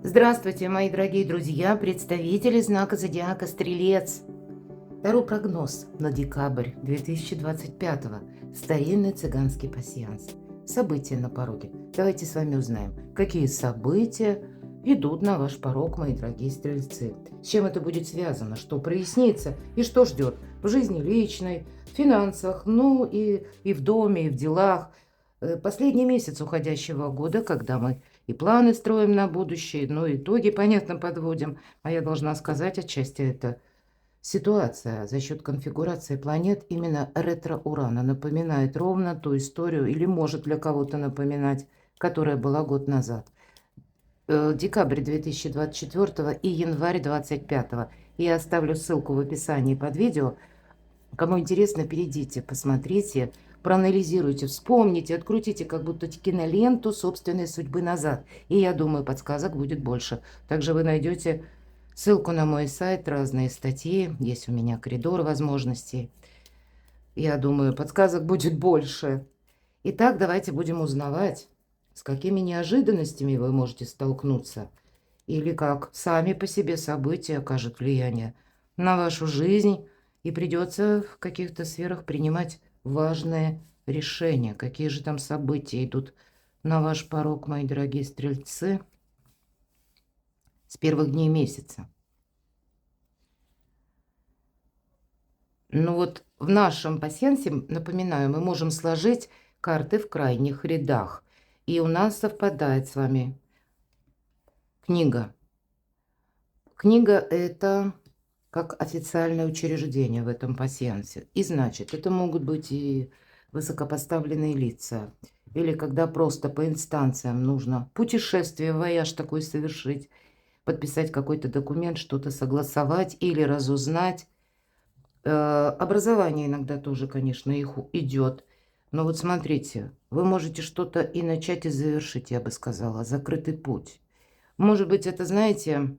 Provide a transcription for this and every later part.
Здравствуйте, мои дорогие друзья, представители знака зодиака Стрелец. Таро прогноз на декабрь 2025. Старинный цыганский пасьянс. События на пороге. Давайте с вами узнаем, какие события идут на ваш порог, мои дорогие стрельцы. С чем это будет связано, что прояснится и что ждет в жизни личной, в финансах, ну и в доме, и в делах. Последний месяц уходящего года, когда мы и планы строим на будущее, но итоги, понятно, подводим. А я должна сказать, отчасти это ситуация за счет конфигурации планет именно ретро-Урана напоминает ровно ту историю, или может для кого-то напоминать, которая была год назад. Декабрь 2024 и январь 2025. Я оставлю ссылку в описании под видео. Кому интересно, перейдите, посмотрите, проанализируйте, вспомните, открутите как будто киноленту собственной судьбы назад. И я думаю, подсказок будет больше. Также вы найдете ссылку на мой сайт, разные статьи. Есть у меня коридор возможностей. Я думаю, подсказок будет больше. Итак, давайте будем узнавать, с какими неожиданностями вы можете столкнуться. Или как сами по себе события окажут влияние на вашу жизнь, и придется в каких-то сферах принимать важные решения. Какие же там события идут на ваш порог, мои дорогие стрельцы, с первых дней месяца. Ну вот в нашем пасьянсе, напоминаю, мы можем сложить карты в крайних рядах. И у нас совпадает с вами книга. Книга – это как официальное учреждение в этом пасьянсе. И значит, это могут быть и высокопоставленные лица, или когда просто по инстанциям нужно путешествие, вояж такой совершить, подписать какой-то документ, что-то согласовать или разузнать. Образование иногда тоже, конечно, их идет. Но вот смотрите, вы можете что-то и начать, и завершить, я бы сказала, закрытый путь. Может быть, это, знаете,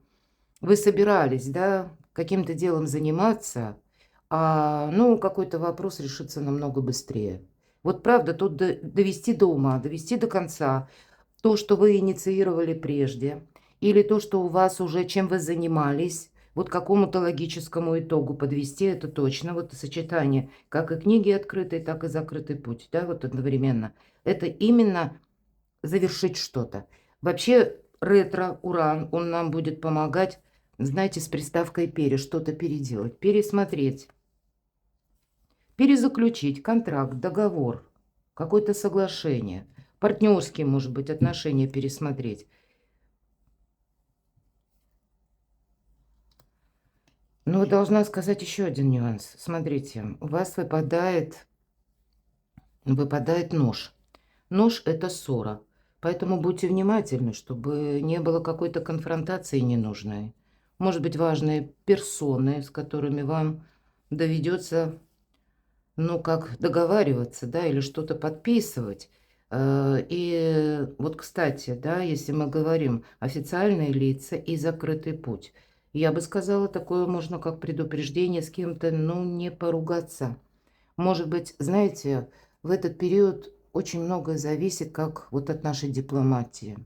вы собирались, да, каким-то делом заниматься, ну, какой-то вопрос решится намного быстрее. Вот правда, тут довести до ума, довести до конца то, что вы инициировали прежде, или то, что у вас уже, чем вы занимались, вот к какому-то логическому итогу подвести, это точно. Вот сочетание как и книги открытой, так и закрытый путь, да, вот одновременно. Это именно завершить что-то. Вообще ретро-уран, он нам будет помогать, знаете, с приставкой «пере» что-то переделать, пересмотреть, перезаключить контракт, договор, какое-то соглашение, партнерские, может быть, отношения пересмотреть. Но должна сказать еще один нюанс. Смотрите, у вас выпадает нож. Нож – это ссора. Поэтому будьте внимательны, чтобы не было какой-то конфронтации ненужной. Может быть, важные персоны, с которыми вам доведется, ну, как договариваться, да, или что-то подписывать. И вот, кстати, да, если мы говорим официальные лица и закрытый путь, я бы сказала, такое можно как предупреждение с кем-то, ну, не поругаться. Может быть, знаете, в этот период очень многое зависит как вот от нашей дипломатии.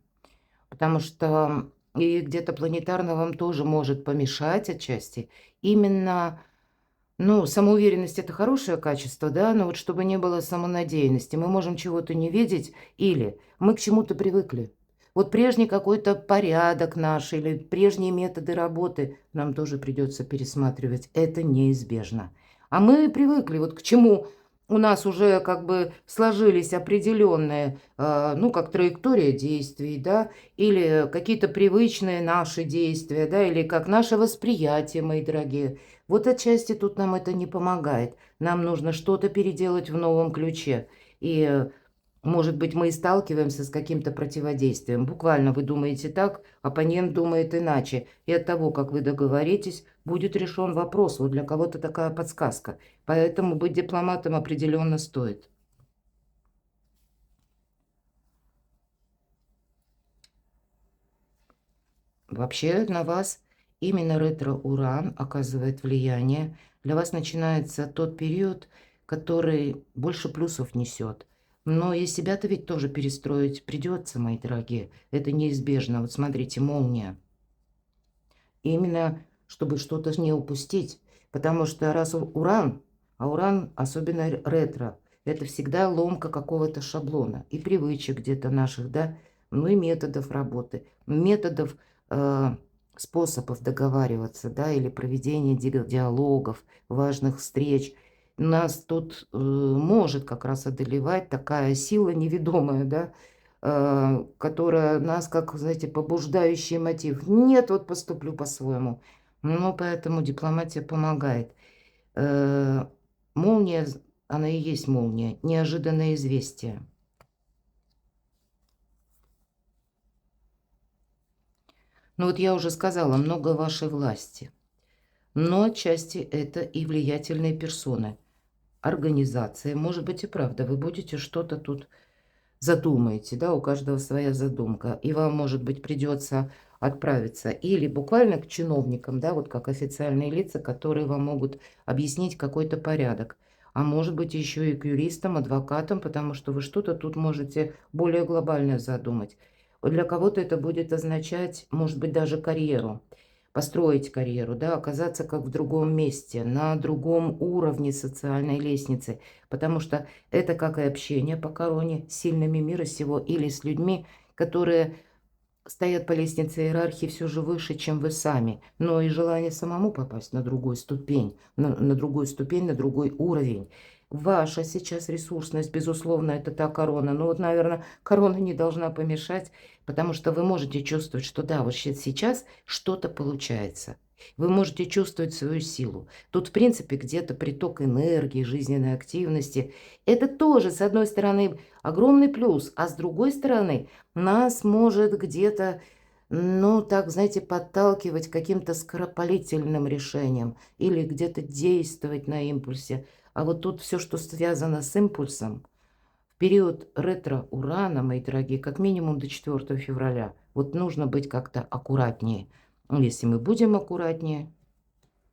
Потому что и где-то планетарно вам тоже может помешать отчасти. Именно, ну, самоуверенность – это хорошее качество, да, но вот чтобы не было самонадеянности, мы можем чего-то не видеть или мы к чему-то привыкли. Вот прежний какой-то порядок наш или прежние методы работы нам тоже придется пересматривать. Это неизбежно. А мы привыкли вот к чему у нас уже как бы сложились определенные, ну, как траектория действий, да, или какие-то привычные наши действия, да, или как наше восприятие, мои дорогие. Вот отчасти тут нам это не помогает. Нам нужно что-то переделать в новом ключе. И, может быть, мы и сталкиваемся с каким-то противодействием. Буквально вы думаете так, оппонент думает иначе. И от того, как вы договоритесь, будет решен вопрос. Вот для кого-то такая подсказка. Поэтому быть дипломатом определенно стоит. Вообще на вас именно ретро-уран оказывает влияние. Для вас начинается тот период, который больше плюсов несет. Но и себя-то ведь тоже перестроить придется, мои дорогие. Это неизбежно. Вот смотрите, молния. Именно чтобы что-то не упустить. Потому что раз Уран, а Уран, особенно ретро, это всегда ломка какого-то шаблона и привычек где-то наших, да, ну и методов работы, методов, способов договариваться, да, или проведения диалогов, важных встреч. Нас тут может как раз одолевать такая сила неведомая, да, которая нас, как, знаете, побуждающий мотив. Нет, вот поступлю по-своему. Ну, поэтому дипломатия помогает. Молния, она и есть молния. Неожиданное известие. Ну, вот я уже сказала, много вашей власти. Но отчасти это и влиятельные персоны. Организация. Может быть и правда, вы будете что-то тут задумаете, да, у каждого своя задумка, и вам, может быть, придется отправиться или буквально к чиновникам, да, вот как официальные лица, которые вам могут объяснить какой-то порядок, а может быть еще и к юристам, адвокатам, потому что вы что-то тут можете более глобальное задумать. Для кого-то это будет означать, может быть, даже карьеру, построить карьеру, да, оказаться как в другом месте, на другом уровне социальной лестницы, потому что это как и общение по короне с сильными мира сего или с людьми, которые стоят по лестнице иерархии все же выше, чем вы сами, но и желание самому попасть на другую ступень, на другую ступень, на другой уровень. Ваша сейчас ресурсность, безусловно, это та корона. Но вот, наверное, корона не должна помешать, потому что вы можете чувствовать, что да, вот сейчас что-то получается. Вы можете чувствовать свою силу. Тут, в принципе, где-то приток энергии, жизненной активности. Это тоже, с одной стороны, огромный плюс, а с другой стороны, нас может где-то, ну, так, знаете, подталкивать к каким-то скоропалительным решениям или где-то действовать на импульсе. А вот тут все, что связано с импульсом, в период ретро-урана, мои дорогие, как минимум до 4 февраля, вот нужно быть как-то аккуратнее. Если мы будем аккуратнее,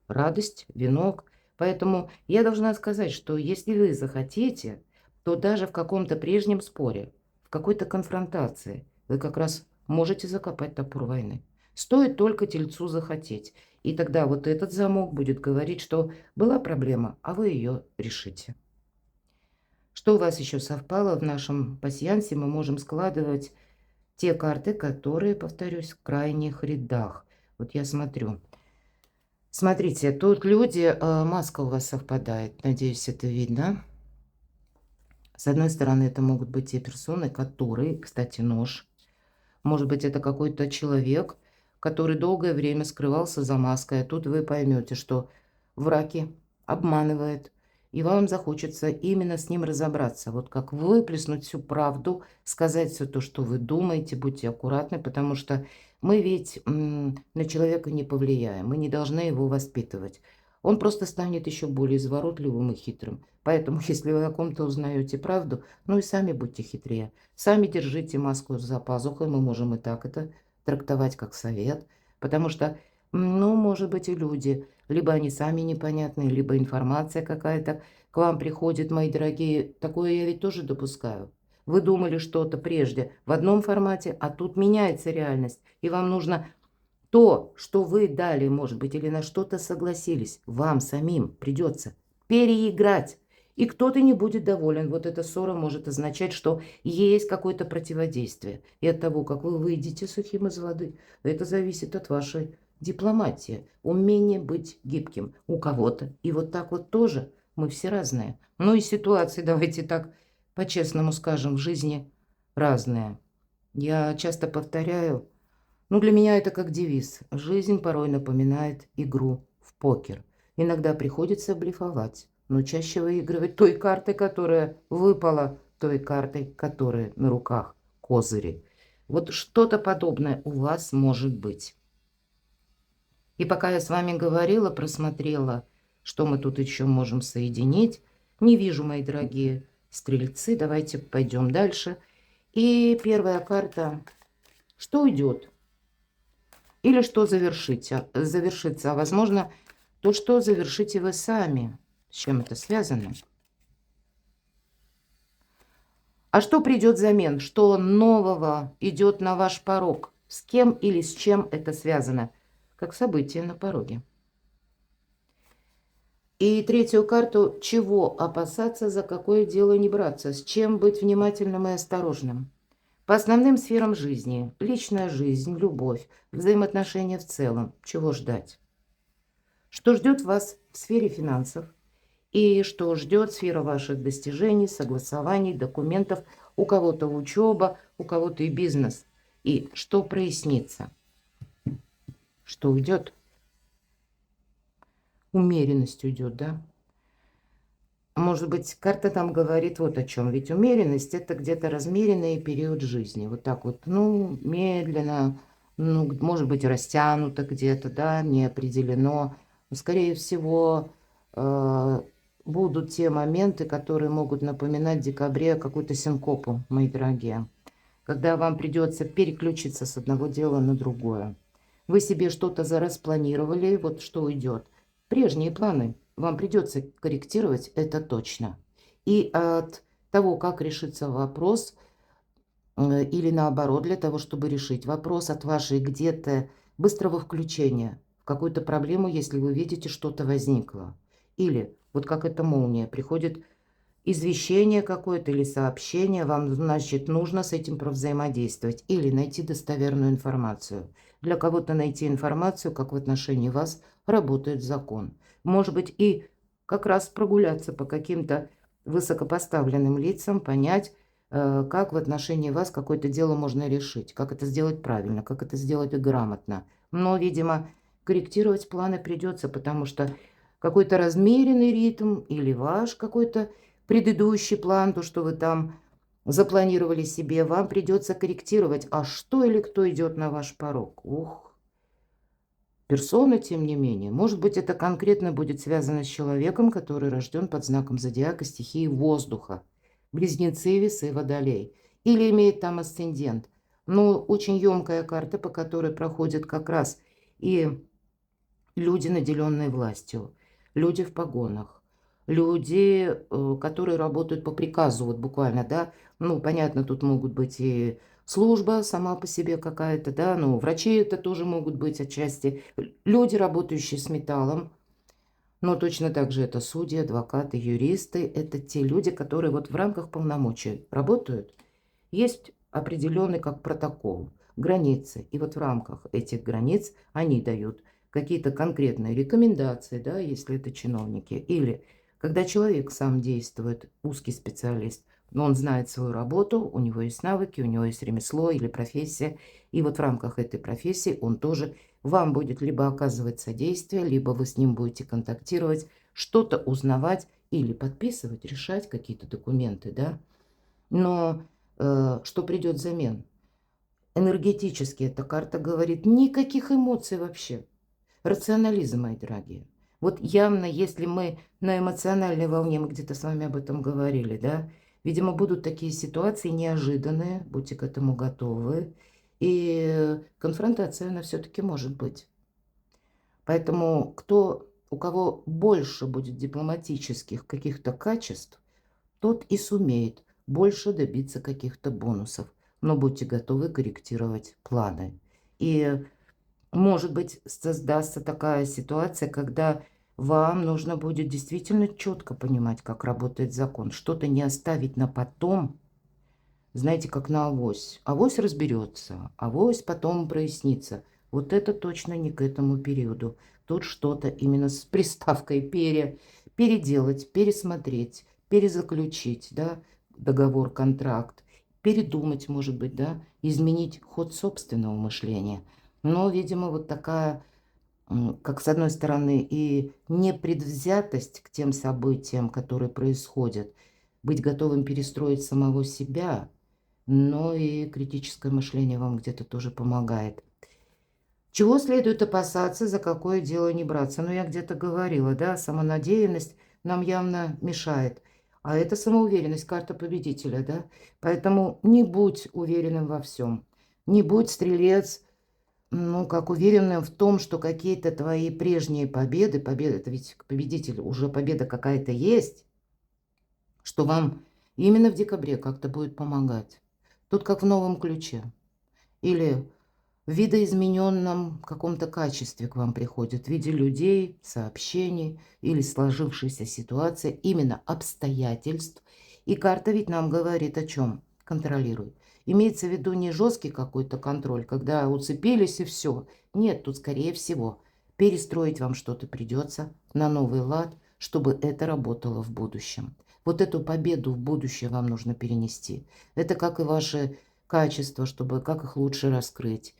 радость, венок. Поэтому я должна сказать, что если вы захотите, то даже в каком-то прежнем споре, в какой-то конфронтации, вы как раз можете закопать топор войны. Стоит только тельцу захотеть. И тогда вот этот замок будет говорить, что была проблема, а вы ее решите. Что у вас еще совпало в нашем пасьянсе, мы можем складывать те карты, которые, повторюсь, в крайних рядах. Вот я смотрю. Смотрите, тут люди, маска у вас совпадает, надеюсь, это видно. С одной стороны, это могут быть те персоны, которые, кстати, нож. Может быть, это какой-то человек, который долгое время скрывался за маской, а тут вы поймете, что враки обманывает, и вам захочется именно с ним разобраться. Вот как выплеснуть всю правду, сказать все то, что вы думаете, будьте аккуратны, потому что мы ведь на человека не повлияем, мы не должны его воспитывать. Он просто станет еще более изворотливым и хитрым. Поэтому, если вы о ком-то узнаете правду, ну и сами будьте хитрее. Сами держите маску за пазухой, мы можем и так это трактовать как совет. Потому что, ну, может быть, и люди, либо они сами непонятные, либо информация какая-то к вам приходит, мои дорогие. Такое я ведь тоже допускаю. Вы думали что-то прежде в одном формате, а тут меняется реальность. И вам нужно то, что вы дали, может быть, или на что-то согласились, вам самим придется переиграть. И кто-то не будет доволен. Вот эта ссора может означать, что есть какое-то противодействие. И от того, как вы выйдете сухим из воды, это зависит от вашей дипломатии, умения быть гибким у кого-то. И вот так вот тоже мы все разные. Ну и ситуации, давайте так по-честному скажем, в жизни разные. Я часто повторяю, ну, для меня это как девиз. Жизнь порой напоминает игру в покер. Иногда приходится блефовать, но чаще выигрывать той картой, которая выпала, той картой, которая на руках, козыри. Вот что-то подобное у вас может быть. И пока я с вами говорила, просмотрела, что мы тут еще можем соединить. Не вижу, мои дорогие стрельцы. Давайте пойдем дальше. И первая карта. Что уйдет? Или что завершится, а возможно, то, что завершите вы сами. С чем это связано? А что придет взамен? Что нового идет на ваш порог? С кем или с чем это связано? Как событие на пороге. И третью карту. Чего опасаться, за какое дело не браться? С чем быть внимательным и осторожным? По основным сферам жизни. Личная жизнь, любовь, взаимоотношения в целом. Чего ждать? Что ждет вас в сфере финансов? И что ждет сфера ваших достижений, согласований, документов? У кого-то учеба, у кого-то и бизнес. И что прояснится? Что уйдет? Умеренность уйдет, да? Может быть, карта там говорит вот о чем. Ведь умеренность – это где-то размеренный период жизни. Вот так вот, ну, медленно, ну, может быть, растянуто где-то, да, не определено. Но, скорее всего, будут те моменты, которые могут напоминать в декабре какую-то синкопу, мои дорогие. Когда вам придется переключиться с одного дела на другое. Вы себе что-то зараспланировали, вот что уйдет. Прежние планы вам придется корректировать, это точно. И от того, как решится вопрос, или наоборот, для того, чтобы решить вопрос, от вашей где-то быстрого включения в какую-то проблему, если вы видите, что-то возникло. Или вот как эта молния, приходит извещение какое-то или сообщение, вам, значит, нужно с этим провзаимодействовать или найти достоверную информацию. Для кого-то найти информацию, как в отношении вас работает закон. Может быть, и как раз прогуляться по каким-то высокопоставленным лицам, понять, как в отношении вас какое-то дело можно решить, как это сделать правильно, как это сделать грамотно. Но, видимо, корректировать планы придется, потому что какой-то размеренный ритм или ваш какой-то предыдущий план, то, что вы там запланировали себе, вам придется корректировать. А что или кто идет на ваш порог? Ух, персона, тем не менее. Может быть, это конкретно будет связано с человеком, который рожден под знаком зодиака стихии воздуха. Близнецы, весы, водолей. Или имеет там асцендент. Но очень емкая карта, по которой проходят как раз и люди, наделенные властью, люди в погонах, люди, которые работают по приказу, вот буквально, да, ну, понятно, тут могут быть и служба сама по себе какая-то, да, ну, врачи это тоже могут быть отчасти, люди, работающие с металлом, но точно так же это судьи, адвокаты, юристы, это те люди, которые вот в рамках полномочий работают. Есть определенный как протокол, границы. И вот в рамках этих границ они дают какие-то конкретные рекомендации, да, если это чиновники. Или когда человек сам действует, узкий специалист, но он знает свою работу, у него есть навыки, у него есть ремесло или профессия. И вот в рамках этой профессии он тоже вам будет либо оказывать содействие, либо вы с ним будете контактировать, что-то узнавать или подписывать, решать какие-то документы, да. Но что придет взамен? Энергетически эта карта говорит никаких эмоций вообще. Рационализм, мои дорогие. Вот явно, если мы на эмоциональной волне, мы где-то с вами об этом говорили, да, видимо, будут такие ситуации неожиданные, будьте к этому готовы. И конфронтация, она все-таки может быть. Поэтому у кого больше будет дипломатических каких-то качеств, тот и сумеет больше добиться каких-то бонусов. Но будьте готовы корректировать планы. И, может быть, создастся такая ситуация, когда вам нужно будет действительно четко понимать, как работает закон. Что-то не оставить на потом, знаете, как на авось. Авось разберется, авось потом прояснится. Вот это точно не к этому периоду. Тут что-то именно с приставкой переделать, пересмотреть, перезаключить, да, договор, контракт, передумать, может быть, да, изменить ход собственного мышления. Но, видимо, вот такая, как с одной стороны, и непредвзятость к тем событиям, которые происходят, быть готовым перестроить самого себя, но и критическое мышление вам где-то тоже помогает. Чего следует опасаться, за какое дело не браться? Ну, я где-то говорила, да, самонадеянность нам явно мешает. А это самоуверенность, карта победителя, да? Поэтому не будь уверенным во всем. Не будь, стрелец, ну, как уверенным в том, что какие-то твои прежние победы, это ведь победитель, уже победа какая-то есть, что вам И именно в декабре как-то будет помогать. Тут как в новом ключе. Или в видоизмененном каком-то качестве к вам приходит в виде людей, сообщений или сложившейся ситуации, именно обстоятельств. И карта ведь нам говорит о чем? Контролируй. Имеется в виду не жесткий какой-то контроль, когда уцепились и все. Нет, тут скорее всего перестроить вам что-то придется на новый лад, чтобы это работало в будущем. Вот эту победу в будущее вам нужно перенести. Это как и ваши качества, чтобы как их лучше раскрыть.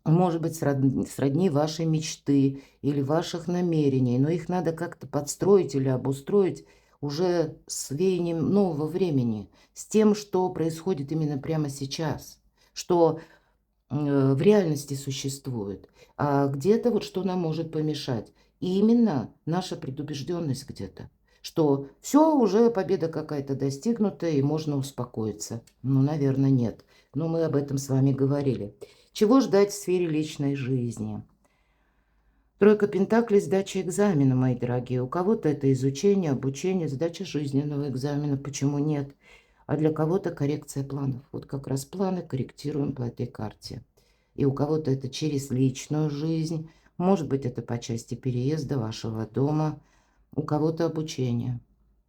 Может быть, сродни вашей мечты или ваших намерений, но их надо как-то подстроить или обустроить уже с веянием нового времени, с тем, что происходит именно прямо сейчас, что в реальности существует. А где-то вот что нам может помешать? И именно наша предубежденность где-то, что все, уже победа какая-то достигнута и можно успокоиться. Ну, наверное, нет. Но мы об этом с вами говорили. Чего ждать в сфере личной жизни? Тройка пентаклей, сдача экзамена, мои дорогие. У кого-то это изучение, обучение, сдача жизненного экзамена. Почему нет? А для кого-то коррекция планов. Вот как раз планы корректируем по этой карте. И у кого-то это через личную жизнь. Может быть, это по части переезда вашего дома. У кого-то обучение.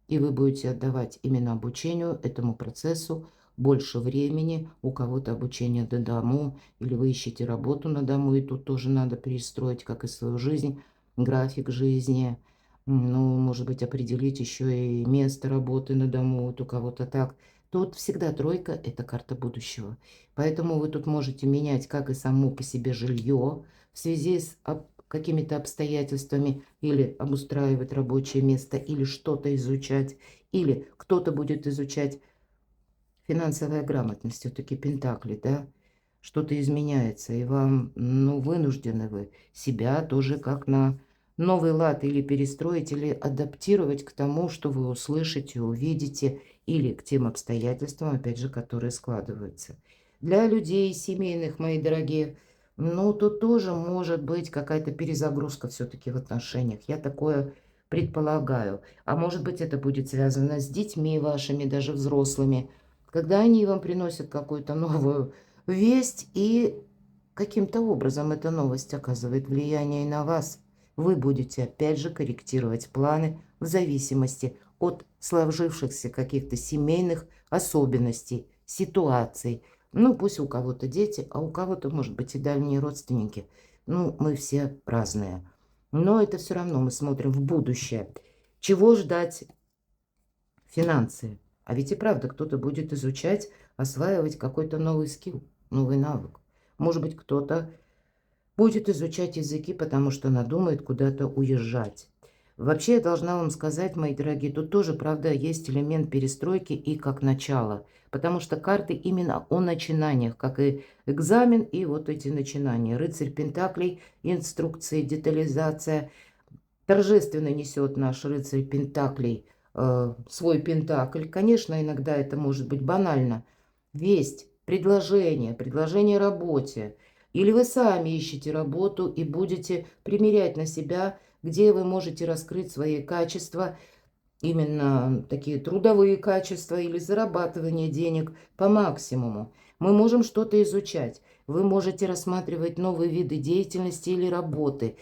И вы будете отдавать именно обучению, этому процессу больше времени. У кого-то обучение до дому, или вы ищете работу на дому, и тут тоже надо перестроить, как и свою жизнь, график жизни. Ну, может быть, определить еще и место работы на дому, вот у кого-то так. Тут всегда тройка – это карта будущего. Поэтому вы тут можете менять как и само по себе жилье в связи с какими-то обстоятельствами, или обустраивать рабочее место, или что-то изучать, или кто-то будет изучать финансовая грамотность, все-таки пентакли, да, что-то изменяется, и вам, ну, вынуждены вы себя тоже как на новый лад или перестроить, или адаптировать к тому, что вы услышите, увидите, или к тем обстоятельствам, опять же, которые складываются. Для людей семейных, мои дорогие, ну, тут тоже может быть какая-то перезагрузка все-таки в отношениях. Я такое предполагаю. А может быть, это будет связано с детьми вашими, даже взрослыми, когда они вам приносят какую-то новую весть, и каким-то образом эта новость оказывает влияние и на вас. Вы будете опять же корректировать планы в зависимости от сложившихся каких-то семейных особенностей, ситуаций. Ну, пусть у кого-то дети, а у кого-то, может быть, и дальние родственники. Ну, мы все разные. Но это все равно мы смотрим в будущее. Чего ждать финансы? А ведь и правда, кто-то будет изучать, осваивать какой-то новый скилл, новый навык. Может быть, кто-то будет изучать языки, потому что надумает куда-то уезжать. Вообще, я должна вам сказать, мои дорогие, тут тоже, правда, есть элемент перестройки и как начало. Потому что карты именно о начинаниях, как и экзамен, и вот эти начинания. Рыцарь Пентаклей, инструкции, детализация. Торжественно несет наш рыцарь Пентаклей свой пентакль. Конечно, иногда это может быть банально. Весть, предложение работе. Или вы сами ищете работу и будете примерять на себя, где вы можете раскрыть свои качества, именно такие трудовые качества или зарабатывание денег по максимуму. Мы можем что-то изучать. Вы можете рассматривать новые виды деятельности или работы.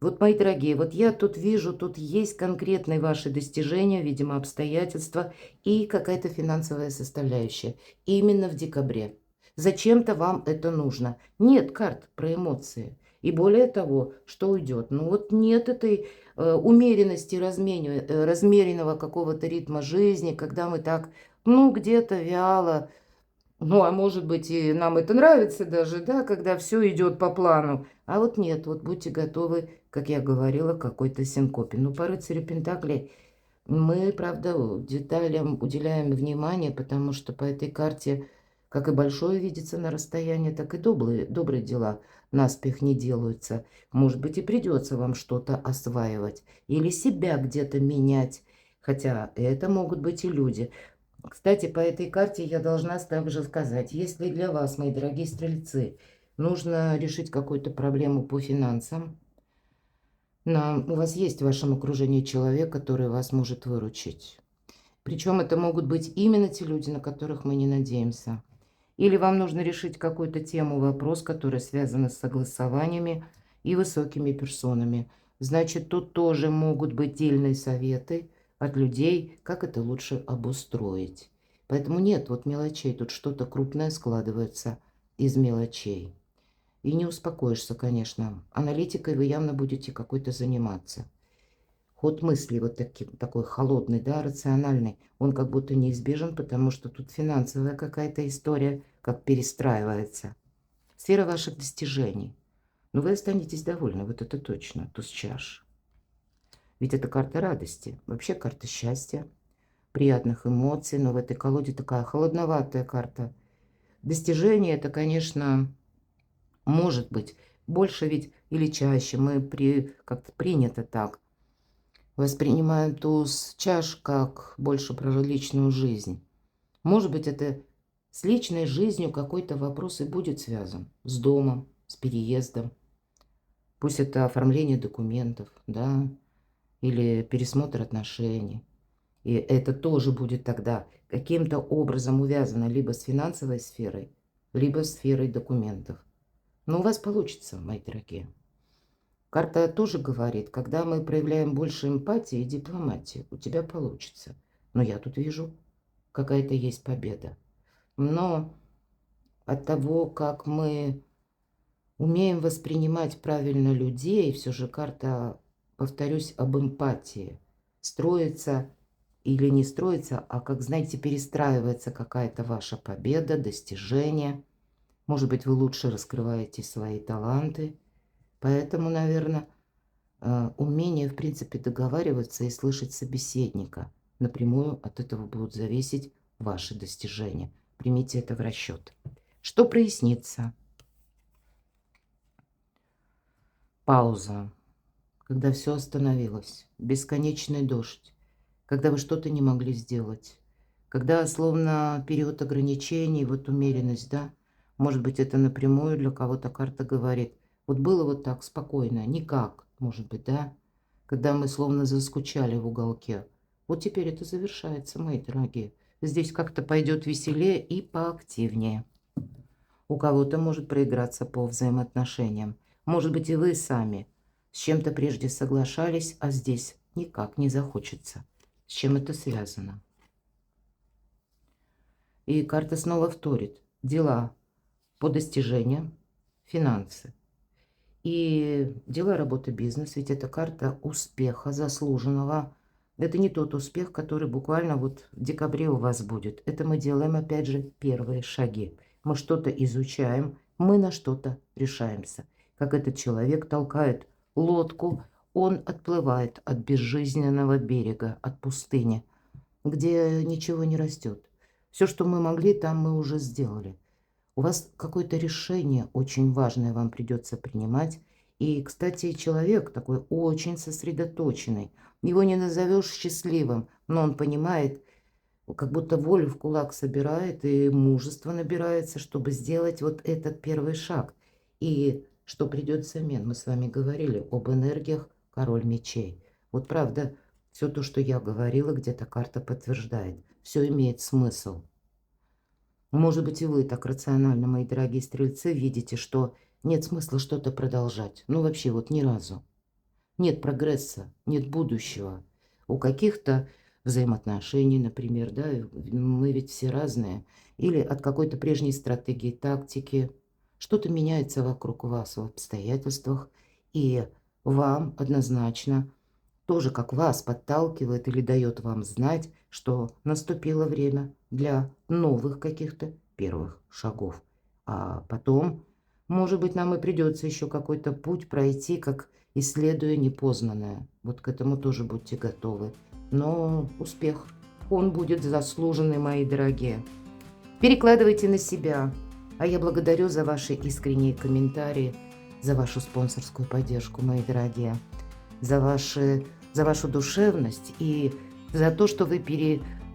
Вот, мои дорогие, вот я тут вижу, тут есть конкретные ваши достижения, видимо, обстоятельства и какая-то финансовая составляющая. Именно в декабре. Зачем-то вам это нужно. Нет карт про эмоции. И более того, что уйдет? Ну вот нет этой умеренности, размеренного какого-то ритма жизни, когда мы так, ну, где-то вяло. Ну, а может быть, и нам это нравится даже, да, когда все идет по плану. А вот нет, вот будьте готовы, как я говорила, к какой-то синкопе. Ну, по рыцарю Пентаклей мы, правда, деталям уделяем внимание, потому что по этой карте, как и большое видится на расстоянии, так и добрые дела наспех не делаются. Может быть, и придется вам что-то осваивать или себя где-то менять. Хотя это могут быть и люди. Кстати, по этой карте я должна также сказать, если для вас, мои дорогие стрельцы, нужно решить какую-то проблему по финансам, у вас есть в вашем окружении человек, который вас может выручить. Причем это могут быть именно те люди, на которых мы не надеемся. Или вам нужно решить какую-то тему, вопрос, который связан с согласованиями и высокими персонами. Значит, тут тоже могут быть дельные советы от людей, как это лучше обустроить. Поэтому нет вот мелочей, тут что-то крупное складывается из мелочей. И не успокоишься, конечно. Аналитикой вы явно будете какой-то заниматься. Ход мысли вот такой холодный, да, рациональный, он как будто неизбежен, потому что тут финансовая какая-то история, как перестраивается. Сфера ваших достижений. Но вы останетесь довольны, вот это точно, туз чаш. Ведь это карта радости, вообще карта счастья, приятных эмоций, но в этой колоде такая холодноватая карта. Достижение это, конечно, может быть больше ведь или чаще мы как-то принято так. Воспринимаем туз чаш как больше про личную жизнь. Может быть, это с личной жизнью какой-то вопрос и будет связан. С домом, с переездом. Пусть это оформление документов, да, или пересмотр отношений. И это тоже будет тогда каким-то образом увязано либо с финансовой сферой, либо с сферой документов. Но у вас получится, мои дорогие. Карта тоже говорит, когда мы проявляем больше эмпатии и дипломатии, у тебя получится. Но я тут вижу, какая-то есть победа. Но от того, как мы умеем воспринимать правильно людей, все же карта, повторюсь, об эмпатии. Строится или не строится, а как, знаете, перестраивается какая-то ваша победа, достижение. Может быть, вы лучше раскрываете свои таланты. Поэтому, наверное, умение, в принципе, договариваться и слышать собеседника. Напрямую от этого будут зависеть ваши достижения. Примите это в расчет. Что прояснится? Пауза. Когда все остановилось. Бесконечный дождь. Когда вы что-то не могли сделать. Когда словно период ограничений, вот умеренность, да? Может быть, это напрямую для кого-то карта говорит. Вот было вот так спокойно, никак, может быть, да? Когда мы словно заскучали в уголке. Вот теперь это завершается, мои дорогие. Здесь как-то пойдет веселее и поактивнее. У кого-то может проиграться по взаимоотношениям. Может быть, и вы сами с чем-то прежде соглашались, а здесь никак не захочется. С чем это связано? И карта снова вторит. Дела по достижениям, финансы. И дела, работа, бизнес, ведь это карта успеха заслуженного. Это не тот успех, который буквально вот в декабре у вас будет. Это мы делаем, опять же, первые шаги. Мы что-то изучаем, мы на что-то решаемся. Как этот человек толкает лодку, он отплывает от безжизненного берега, от пустыни, где ничего не растет. Все, что мы могли, там мы уже сделали. У вас какое-то решение очень важное вам придется принимать. И, кстати, человек такой очень сосредоточенный. Его не назовешь счастливым, но он понимает, как будто волю в кулак собирает и мужество набирается, чтобы сделать вот этот первый шаг. И что придет взамен? Мы с вами говорили об энергиях король мечей. Вот правда, все то, что я говорила, где-то карта подтверждает. Все имеет смысл. Может быть, и вы так рационально, мои дорогие стрельцы, видите, что нет смысла что-то продолжать. Ну, вообще, вот ни разу. Нет прогресса, нет будущего. У каких-то взаимоотношений, например, да, мы ведь все разные. Или от какой-то прежней стратегии, тактики. Что-то меняется вокруг вас в обстоятельствах. И вам однозначно тоже как вас подталкивает или дает вам знать, что наступило время для новых каких-то первых шагов. А потом, может быть, нам и придется еще какой-то путь пройти, как исследуя непознанное. Вот к этому тоже будьте готовы. Но успех, он будет заслуженный, мои дорогие. Перекладывайте на себя. А я благодарю за ваши искренние комментарии, за вашу спонсорскую поддержку, мои дорогие, за вашу душевность и за то, что вы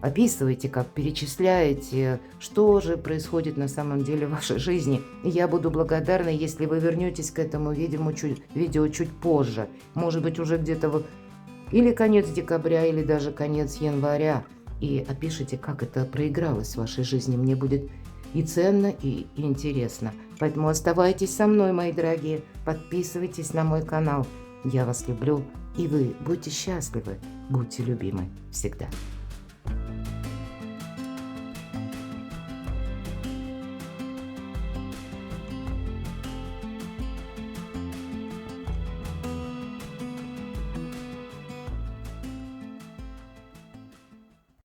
описываете, как перечисляете, что же происходит на самом деле в вашей жизни. И я буду благодарна, если вы вернетесь к этому видео чуть позже. Может быть, уже где-то или конец декабря, или даже конец января. и опишите, как это проигралось в вашей жизни. Мне будет и ценно, и интересно. Поэтому оставайтесь со мной, мои дорогие. Подписывайтесь на мой канал. Я вас люблю, и вы будьте счастливы, будьте любимы всегда.